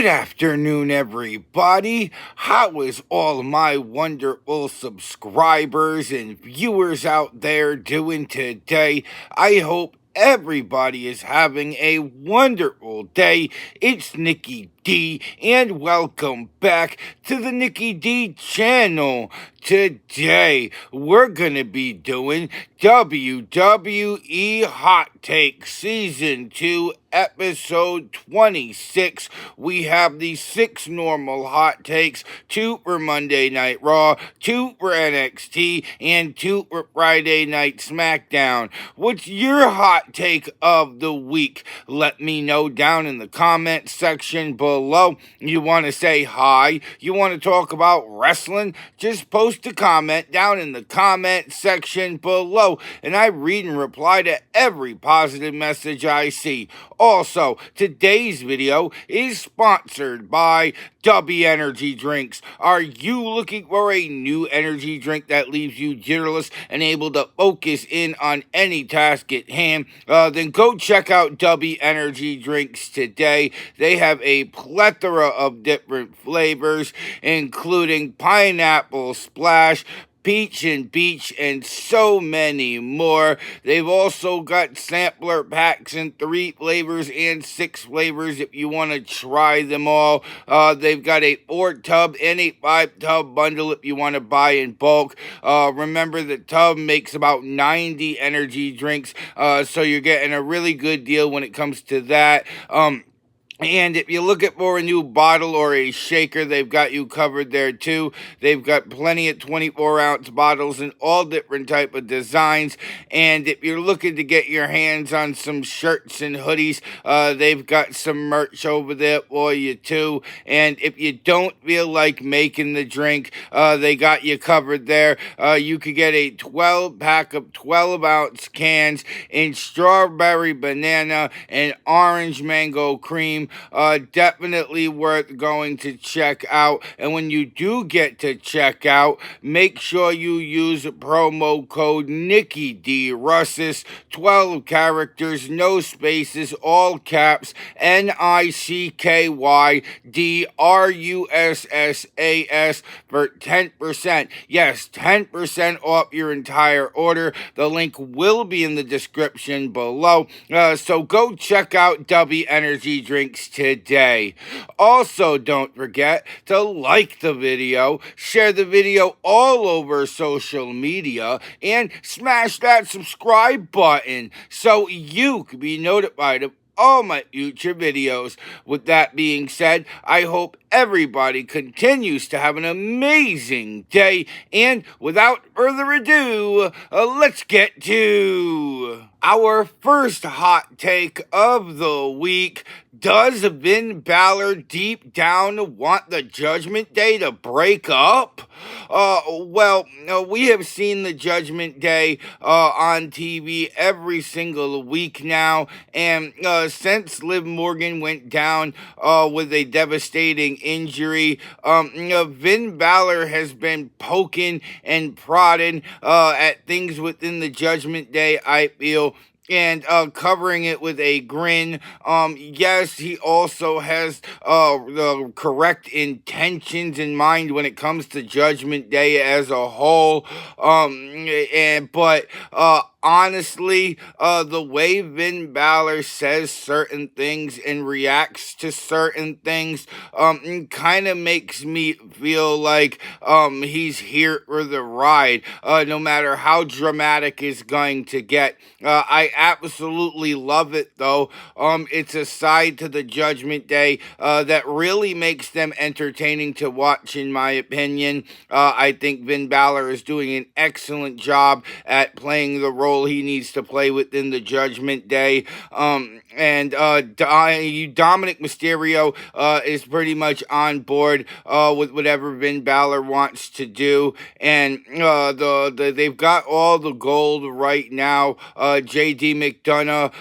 Good afternoon, everybody. How is all my wonderful subscribers and viewers out there doing today? I hope everybody is having a wonderful day. It's Nikki D, and welcome back to the Nikki D channel. Today, we're going to be doing WWE Hot Take Season 2, Episode 26. We have the 6 normal hot takes, 2 for Monday Night Raw, 2 for NXT, and 2 for Friday Night SmackDown. What's your hot take of the week? Let me know down in the comment section below. You want to say hi? You want to talk about wrestling? Just post a comment down in the comment section below, and I read and reply to every positive message I see. Also, today's video is sponsored by W Energy Drinks. Are you looking for a new energy drink that leaves you jitterless and able to focus in on any task at hand? Then go check out W Energy Drinks today. They have a plethora of different flavors, including pineapple splash, peach and beach, and so many more. They've also got sampler packs in 3 flavors and 6 flavors if you want to try them all. They've got a 4-tub and a 5-tub bundle if you want to buy in bulk. Remember, the tub makes about 90 energy drinks, so you're getting a really good deal when it comes to that. And if you're looking for a new bottle or a shaker, they've got you covered there too. They've got plenty of 24-ounce bottles in all different type of designs. And if you're looking to get your hands on some shirts and hoodies, they've got some merch over there for you too. And if you don't feel like making the drink, they got you covered there. You could get a 12-pack of 12-ounce cans in strawberry, banana, and orange mango cream. Definitely worth going to check out. And when you do get to check out, make sure you use promo code NikkiDRussis, 12 characters, no spaces, all caps, NICKYDRUSSAS for 10%. Yes, 10% off your entire order. The link will be in the description below. So go check out W Energy Drinks today. Also, don't forget to like the video, share the video all over social media, and smash that subscribe button so you can be notified of all my future videos. With that being said, I hope everybody continues to have an amazing day, and without further ado, let's get to our first hot take of the week. Does Finn Balor deep down want the Judgment Day to break up? We have seen the Judgment Day on TV every single week now, and since Liv Morgan went down with a devastating injury, Finn Balor has been poking and prodding at things within the Judgment Day, I feel, and covering it with a grin. Yes, he also has the correct intentions in mind when it comes to Judgment Day as a whole. But honestly, the way Finn Balor says certain things and reacts to certain things kind of makes me feel like he's here for the ride, no matter how dramatic it's going to get. I absolutely love it, though. It's a side to the Judgment Day that really makes them entertaining to watch, in my opinion. I think Finn Balor is doing an excellent job at playing the role he needs to play within the Judgment Day. Dominic Mysterio is pretty much on board with whatever Finn Balor wants to do, and they've got all the gold right now. JD McDonough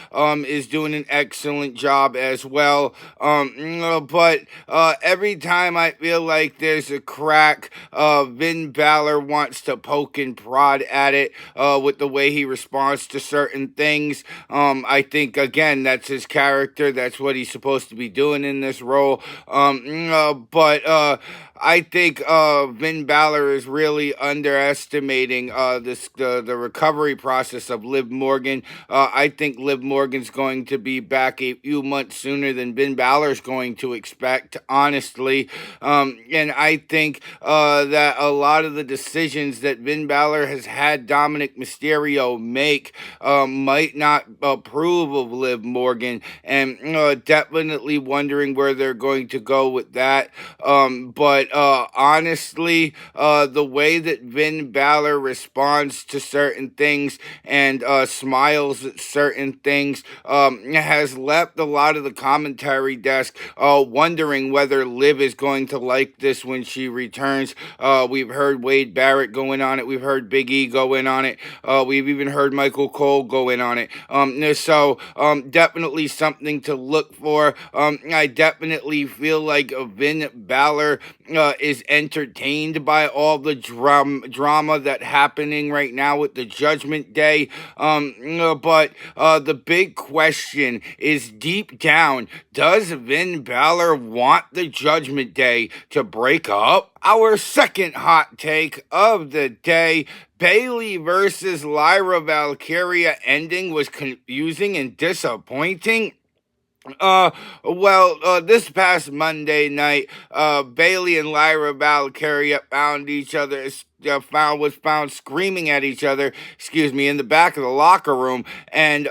is doing an excellent job as well. But every time I feel like there's a crack, Finn Balor wants to poke and prod at it with the way he responds to certain things. I think, again, that's that's his character. That's what he's supposed to be doing in this role. But I think Finn Balor is really underestimating the recovery process of Liv Morgan. I think Liv Morgan's going to be back a few months sooner than Finn Balor's going to expect, honestly. And I think that a lot of the decisions that Finn Balor has had Dominic Mysterio make might not approve of Liv Morgan, and definitely wondering where they're going to go with that. But honestly, the way that Finn Balor responds to certain things and smiles at certain things has left a lot of the commentary desk wondering whether Liv is going to like this when she returns. We've heard Wade Barrett going on it. We've heard Big E go in on it. We've even heard Michael Cole go in on it. So definitely something to look for. I definitely feel like Finn Balor is entertained by all the drama that happening right now with the Judgment Day. But the big question is, deep down, does Finn Balor want the Judgment Day to break up? Our second hot take of the day: Bayley versus Lyra Valkyria ending was confusing and disappointing. This past Monday night, Bayley and Lyra Valkyria found each other. Was found screaming at each other, in the back of the locker room, and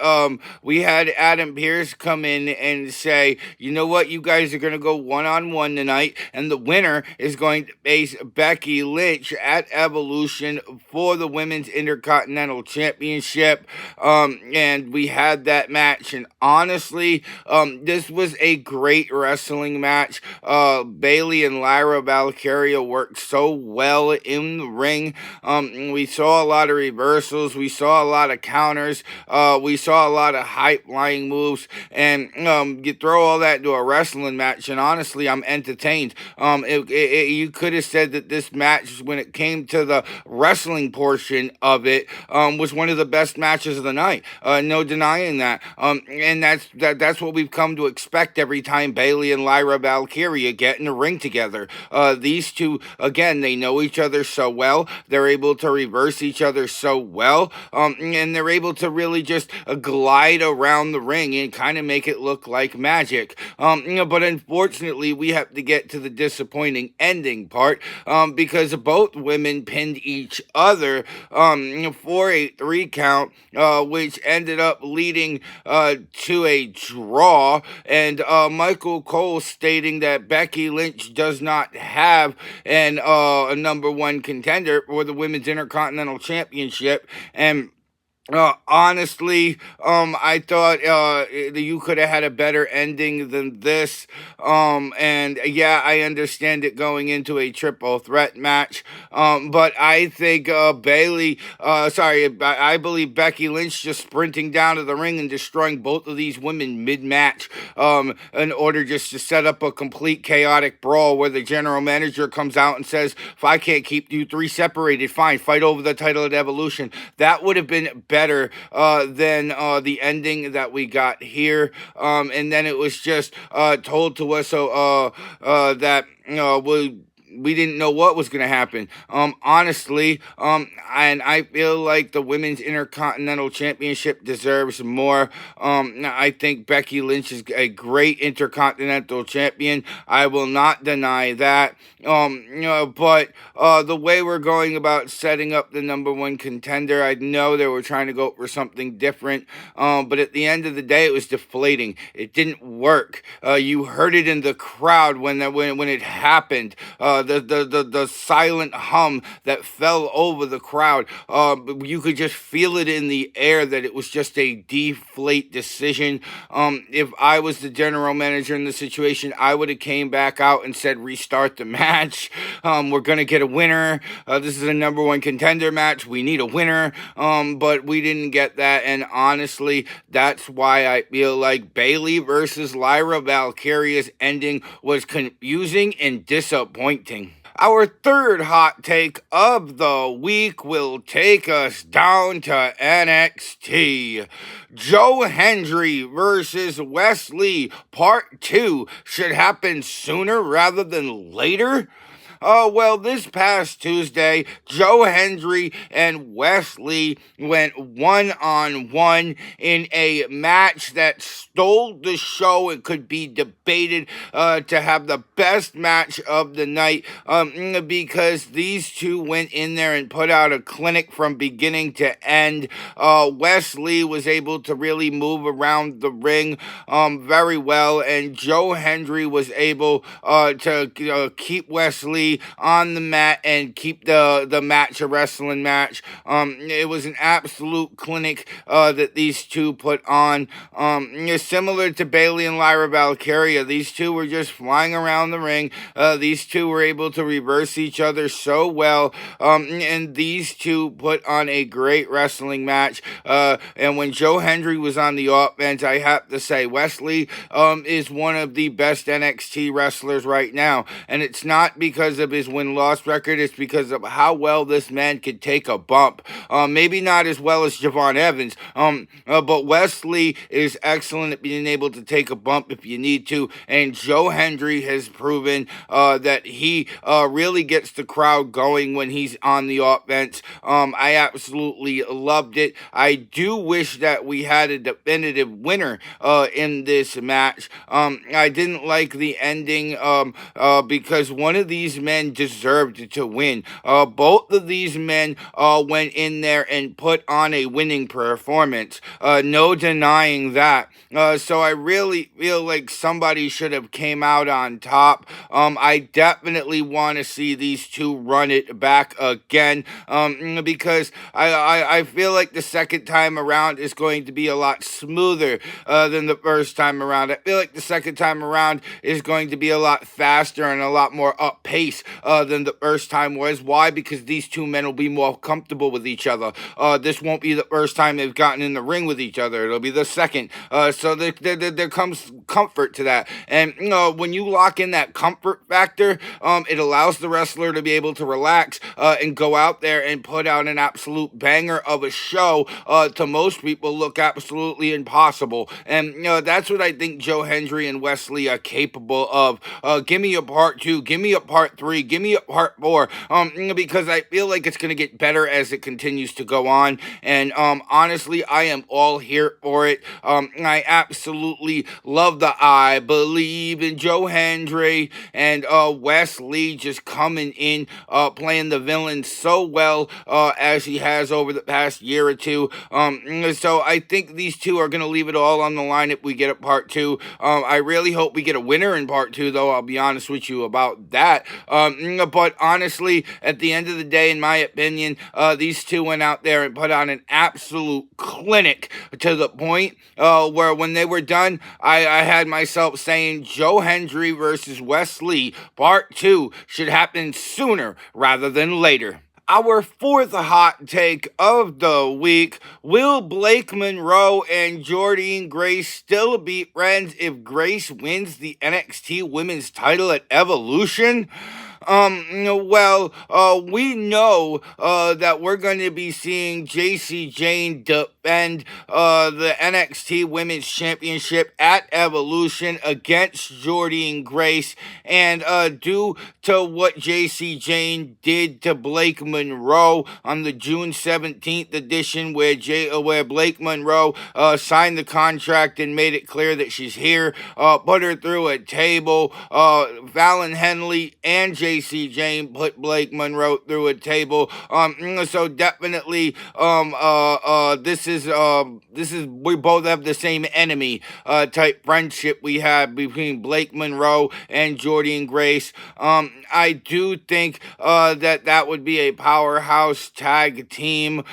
we had Adam Pearce come in and say, you know what, you guys are going to go one-on-one tonight, and the winner is going to face Becky Lynch at Evolution for the Women's Intercontinental Championship. And we had that match, and honestly, this was a great wrestling match. Bayley and Lyra Valkyria worked so well in the ring. We saw a lot of reversals. We saw a lot of counters. We saw a lot of high-flying moves. And you throw all that into a wrestling match, and honestly, I'm entertained. You could have said that this match, when it came to the wrestling portion of it, was one of the best matches of the night. No denying that. And that's what we've come to expect every time Bayley and Lyra Valkyria get in the ring together. These two, again, they know each other so well. They're able to reverse each other so well. And they're able to really just glide around the ring and kind of make it look like magic. But unfortunately, we have to get to the disappointing ending part, because both women pinned each other for a 3 count, which ended up leading to a draw, and Michael Cole stating that Becky Lynch does not have a number 1 contender for the Women's Intercontinental Championship. And honestly, I thought you could have had a better ending than this. And yeah, I understand it going into a triple threat match. But I think I believe Becky Lynch just sprinting down to the ring and destroying both of these women mid-match, in order just to set up a complete chaotic brawl where the general manager comes out and says, if I can't keep you 3 separated, fine, fight over the title at Evolution. That would have been better than the ending that we got here. And then it was just told to us that we didn't know what was going to happen. Honestly, and I feel like the Women's Intercontinental Championship deserves more. I think Becky Lynch is a great Intercontinental Champion. I will not deny that. But the way we're going about setting up the number 1 contender, I know they were trying to go for something different. But at the end of the day, it was deflating. It didn't work. You heard it in the crowd when it happened. The silent hum that fell over the crowd. You could just feel it in the air that it was just a deflate decision. If I was the general manager in the situation, I would have came back out and said, restart the match. We're going to get a winner. This is a number 1 contender match. We need a winner. But we didn't get that. And honestly, that's why I feel like Bayley versus Lyra Valkyria's ending was confusing and disappointing. exciting. Our third hot take of the week will take us down to NXT. Joe Hendry versus Wesley Part 2 should happen sooner rather than later. Well, this past Tuesday, Joe Hendry and Wesley went one-on-one in a match that stole the show. It could be debated to have the best match of the night because these two went in there and put out a clinic from beginning to end. Wesley was able to really move around the ring very well, and Joe Hendry was able to keep Wesley on the mat and keep the match a wrestling match. It was an absolute clinic that these two put on. Similar to Bayley and Lyra Valkyria, these two were just flying around the ring. These two were able to reverse each other so well, and these two put on a great wrestling match. And when Joe Hendry was on the offense, I have to say Wesley is one of the best NXT wrestlers right now, and it's not because of his win-loss record, it's because of how well this man could take a bump. Maybe not as well as Javon Evans, but Wesley is excellent at being able to take a bump if you need to, and Joe Hendry has proven that he really gets the crowd going when he's on the offense. I absolutely loved it. I do wish that we had a definitive winner in this match. I didn't like the ending because one of these men deserved to win. Both of these men went in there and put on a winning performance. No denying that. So I really feel like somebody should have came out on top. I definitely want to see these two run it back again because I feel like the second time around is going to be a lot smoother than the first time around. I feel like the second time around is going to be a lot faster and a lot more up pace than the first time was. Why? Because these two men will be more comfortable with each other. This won't be the first time they've gotten in the ring with each other. It'll be the second. So there comes comfort to that. And when you lock in that comfort factor, it allows the wrestler to be able to relax and go out there and put out an absolute banger of a show to most people look absolutely impossible. And that's what I think Joe Hendry and Wesley are capable of. Give me a part 2, give me a part 3, give me a part 4, because I feel like it's going to get better as it continues to go on. And honestly, I am all here for it. I absolutely love the I Believe in Joe Hendry and Wesley just coming in, playing the villain so well as he has over the past year or two. So I think these two are going to leave it all on the line if we get a part 2. I really hope we get a winner in part 2, though. I'll be honest with you about that. But honestly, at the end of the day, in my opinion, these two went out there and put on an absolute clinic to the point where when they were done, I had myself saying Joe Hendry versus Wesley part 2 should happen sooner rather than later. Our fourth hot take of the week: will Blake Monroe and Jordynne Grace still be friends if Grace wins the NXT Women's title at Evolution? We know that we're going to be seeing Jacy Jayne defend the NXT Women's Championship at Evolution against Jordynne Grace, and due to what Jacy Jayne did to Blake Monroe on the June 17th edition, where Blake Monroe signed the contract and made it clear that she's here, put her through a table. Fallon Henley and Jacy Jayne put Blake Monroe through a table. So definitely, this is we both have the same enemy type friendship we have between Blake Monroe and Jordynne Grace. I do think that would be a powerhouse tag team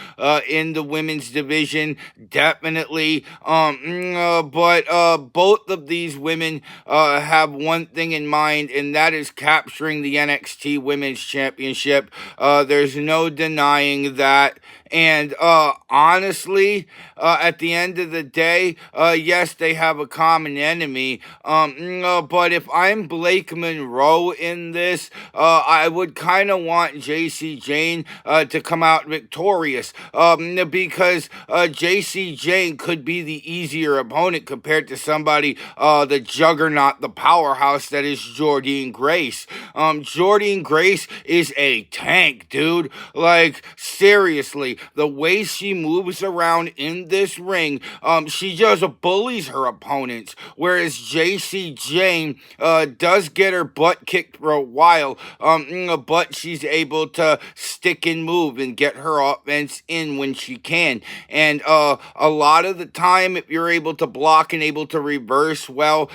in the women's division, definitely. But both of these women have one thing in mind, and that is capturing the NXT Women's Championship. There's no denying that, And honestly, at the end of the day, yes, they have a common enemy. But if I'm Blake Monroe in this, I would kind of want JC Jane to come out victorious. Because JC Jane could be the easier opponent compared to somebody, the juggernaut, the powerhouse that is Jordynne Grace. Jordynne Grace is a tank, dude. Like, seriously, the way she moves around in this ring, she just bullies her opponents. Whereas JC Jane does get her butt kicked for a while, but she's able to stick and move and get her offense in when she can. And a lot of the time, if you're able to block and able to reverse well,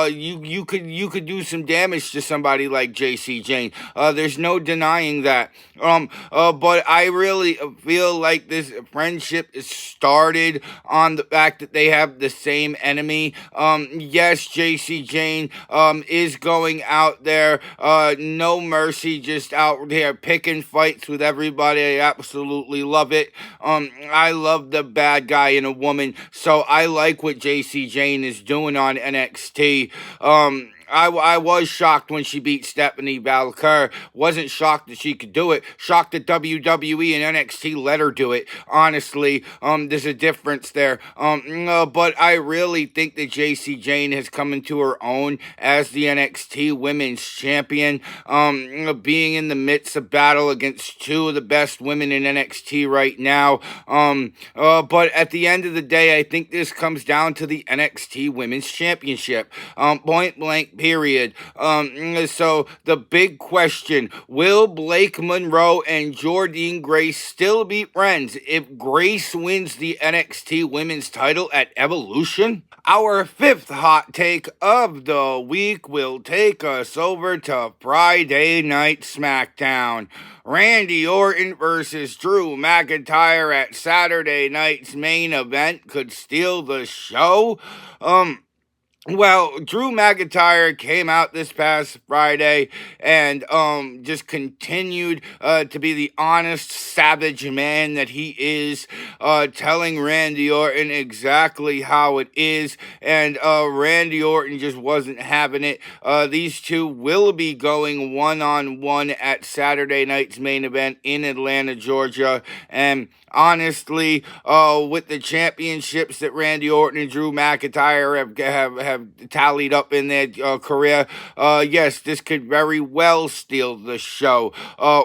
you could do some damage to somebody like JC Jane. There's no denying that. But I really feel like this friendship is started on the fact that they have the same enemy. Yes, JC Jane is going out there, no mercy, just out there picking fights with everybody. I absolutely love it. I love the bad guy in a woman, so I like what JC Jane is doing on NXT. I was shocked when she beat Stephanie Valkyr. Wasn't shocked that she could do it. Shocked that WWE and NXT let her do it. Honestly, there's a difference there. But I really think that JC Jane has come into her own as the NXT Women's Champion. Being in the midst of battle against two of the best women in NXT right now. But at the end of the day, I think this comes down to the NXT Women's Championship. Point blank period. So the big question, will Blake Monroe and Jordynne Grace still be friends if Grace wins the NXT Women's title at Evolution? Our fifth hot take of the week will take us over to Friday Night SmackDown. Randy Orton versus Drew McIntyre at Saturday night's main event could steal the show. Well, Drew McIntyre came out this past Friday and just continued to be the honest, savage man that he is, telling Randy Orton exactly how it is, and Randy Orton just wasn't having it. These two will be going one-on-one at Saturday night's main event in Atlanta, Georgia, and honestly, with the championships that Randy Orton and Drew McIntyre have tallied up in their career, yes, this could very well steal the show.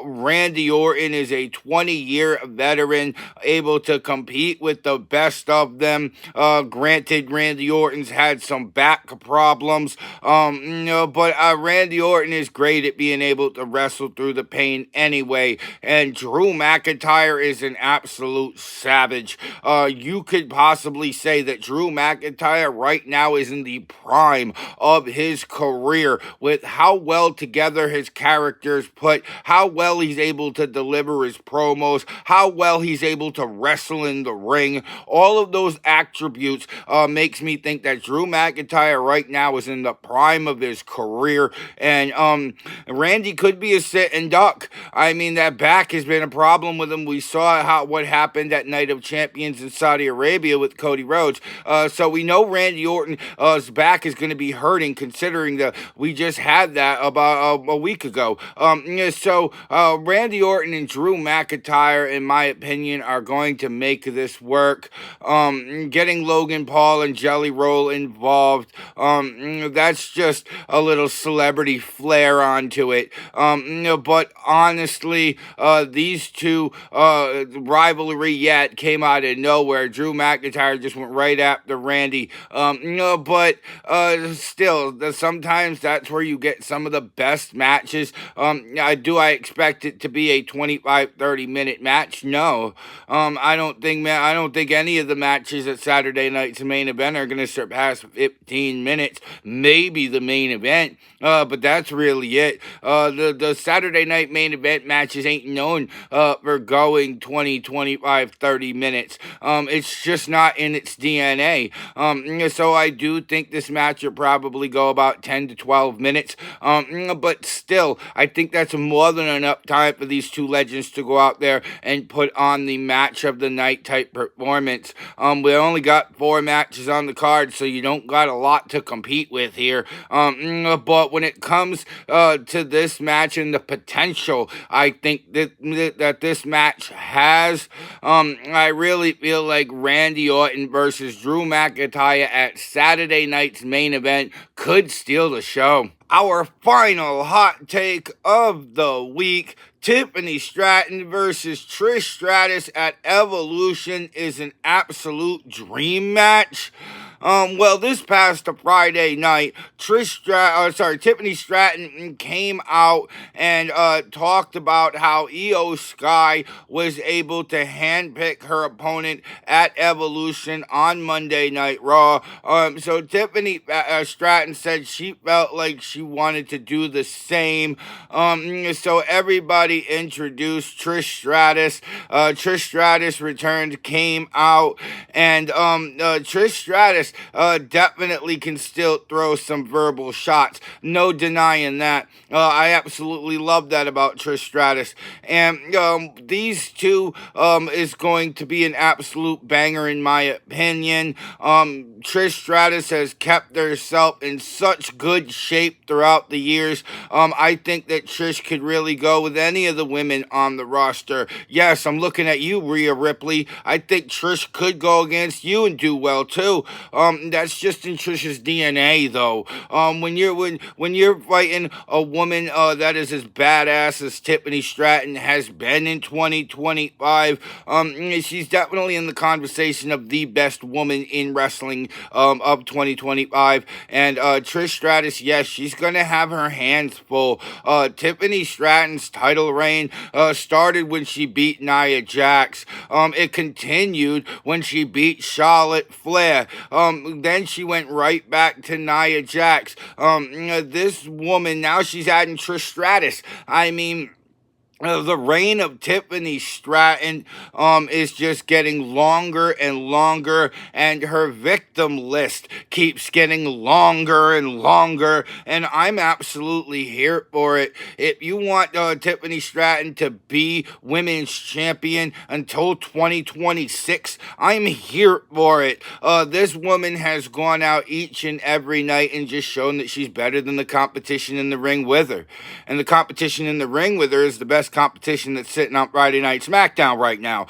Randy Orton is a 20-year veteran, able to compete with the best of them. Granted, Randy Orton's had some back problems, but Randy Orton is great at being able to wrestle through the pain anyway, and Drew McIntyre is an absolute savage. You could possibly say that Drew McIntyre right now is in the prime of his career with how well together his characters put, how well he's able to deliver his promos, how well he's able to wrestle in the ring. All of those attributes makes me think that Drew McIntyre right now is in the prime of his career, and Randy could be a sitting duck. I mean, that back has been a problem with him. We saw what happened at Night of Champions in Saudi Arabia with Cody Rhodes. So we know Randy Orton's back is going to be hurting, considering that we just had that about a week ago. So Randy Orton and Drew McIntyre, in my opinion, are going to make this work. Getting Logan Paul and Jelly Roll involved, that's just a little celebrity flair onto it. But honestly, these two rivalry yet came out of nowhere. Drew McIntyre just went right after Randy. But still, sometimes that's where you get some of the best matches. I expect it to be a 25-30 minute match? No. I don't think any of the matches at Saturday night's main event are going to surpass 15 minutes. Maybe the main event, but that's really it. The Saturday night main event matches ain't known for going 20, 25, 30 minutes. It's just not in its DNA. So I do think think this match will probably go about 10 to 12 minutes. But still, I think that's more than enough time for these two legends to go out there and put on the match of the night type performance. We only got 4 matches on the card, so you don't got a lot to compete with here. But when it comes to this match and the potential, I think that this match has, I really feel like Randy Orton versus Drew McIntyre at Saturday night's main event could steal the show. Our final hot take of the week, Tiffany Stratton versus Trish Stratus at Evolution is an absolute dream match. Well, this past Friday night, Tiffany Stratton came out and talked about how Io Sky was able to handpick her opponent at Evolution on Monday Night Raw. So Tiffany Stratton said she felt like she wanted to do the same. So everybody introduced Trish Stratus. Trish Stratus returned, came out, and Trish Stratus definitely can still throw some verbal shots. No denying that. I absolutely love that about Trish Stratus. And these two is going to be an absolute banger in my opinion. Trish Stratus has kept herself in such good shape throughout the years. I think that Trish could really go with any of the women on the roster. Yes, I'm looking at you, Rhea Ripley. I think Trish could go against you and do well too. That's just in Trish's DNA, though. When you're fighting a woman that is as badass as Tiffany Stratton has been in 2025, she's definitely in the conversation of the best woman in wrestling of 2025. And Trish Stratus, yes, she's gonna have her hands full. Tiffany Stratton's title reign started when she beat Nia Jax. It continued when she beat Charlotte Flair. Then she went right back to Nia Jax. This woman, now she's adding Trish Stratus. I mean, the reign of Tiffany Stratton is just getting longer and longer, and her victim list keeps getting longer and longer, and I'm absolutely here for it. If you want Tiffany Stratton to be women's champion until 2026, I'm here for it. This woman has gone out each and every night and just shown that she's better than the competition in the ring with her. And the competition in the ring with her is the best competition that's sitting on Friday Night SmackDown right now.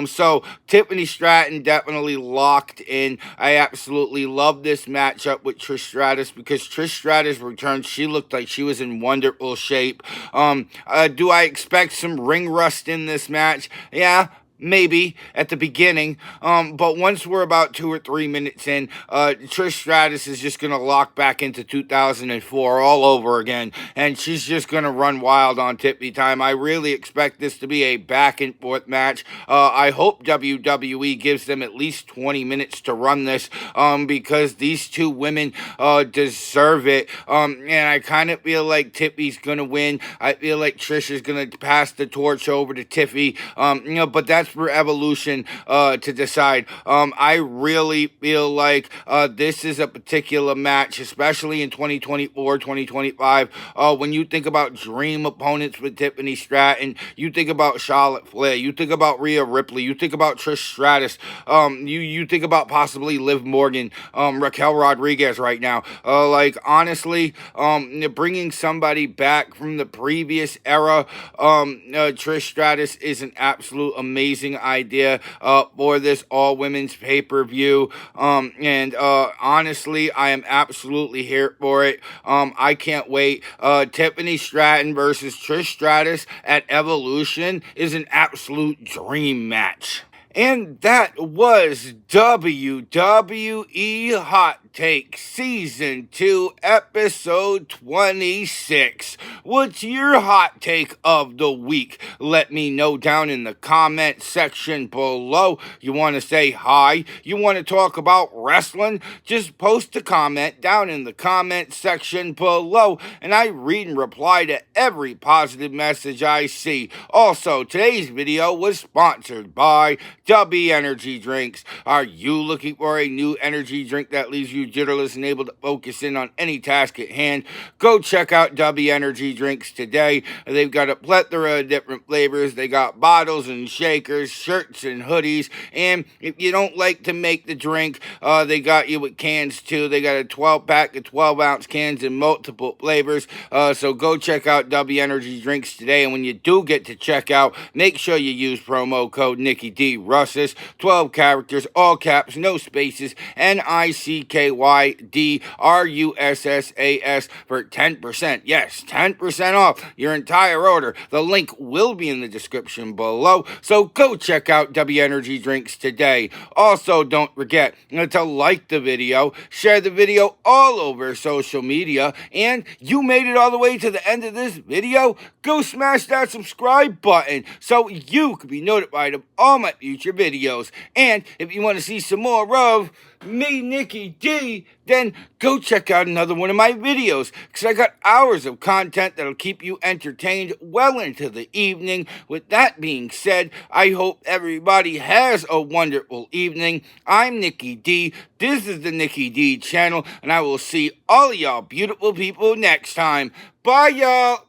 So Tiffany Stratton definitely locked in. I absolutely love this matchup with Trish Stratus because Trish Stratus returned. She looked like she was in wonderful shape. Do I expect some ring rust in this match? Yeah. Maybe at the beginning, but once we're about 2 or 3 minutes in, Trish Stratus is just going to lock back into 2004 all over again, and she's just going to run wild on Tippy time. I really expect this to be a back and forth match. I hope WWE gives them at least 20 minutes to run this, because these two women deserve it, and I kind of feel like Tippy's going to win. I feel like Trish is going to pass the torch over to Tiffy, but that's for Evolution to decide. I really feel like this is a particular match, especially in 2024, 2025. When you think about dream opponents with Tiffany Stratton, you think about Charlotte Flair, you think about Rhea Ripley, you think about Trish Stratus, you think about possibly Liv Morgan, Raquel Rodriguez right now. Like, honestly, bringing somebody back from the previous era, Trish Stratus is an absolute amazing idea for this all-women's pay-per-view, and honestly, I am absolutely here for it. I can't wait. Tiffany Stratton versus Trish Stratus at Evolution is an absolute dream match. And that was WWE Hot Take Season 2, Episode 26. What's your hot take of the week? Let me know down in the comment section below. You want to say hi? You want to talk about wrestling? Just post a comment down in the comment section below, and I read and reply to every positive message I see. Also, today's video was sponsored by W Energy Drinks. Are you looking for a new energy drink that leaves you jitterless and able to focus in on any task at hand? Go check out W Energy Drinks today. They've got a plethora of different flavors. They got bottles and shakers, shirts and hoodies. And if you don't like to make the drink, they got you with cans too. They got a 12-pack of 12-ounce cans in multiple flavors. So go check out W Energy Drinks today. And when you do get to checkout, make sure you use promo code Nicky D Russis. 12 characters, all caps, no spaces, NICKYDRUSSAS for 10%. Yes, 10% off your entire order. The link will be in the description below. So go check out W Energy Drinks today. Also, don't forget to like the video, share the video all over social media, and you made it all the way to the end of this video, go smash that subscribe button so you can be notified of all my future videos. And if you want to see some more of me, Nicky D, then go check out another one of my videos, because I got hours of content that'll keep you entertained well into the evening. With that being said, I hope everybody has a wonderful evening. I'm Nicky D. This is the Nicky D channel, and I will see all of y'all beautiful people next time. Bye, y'all.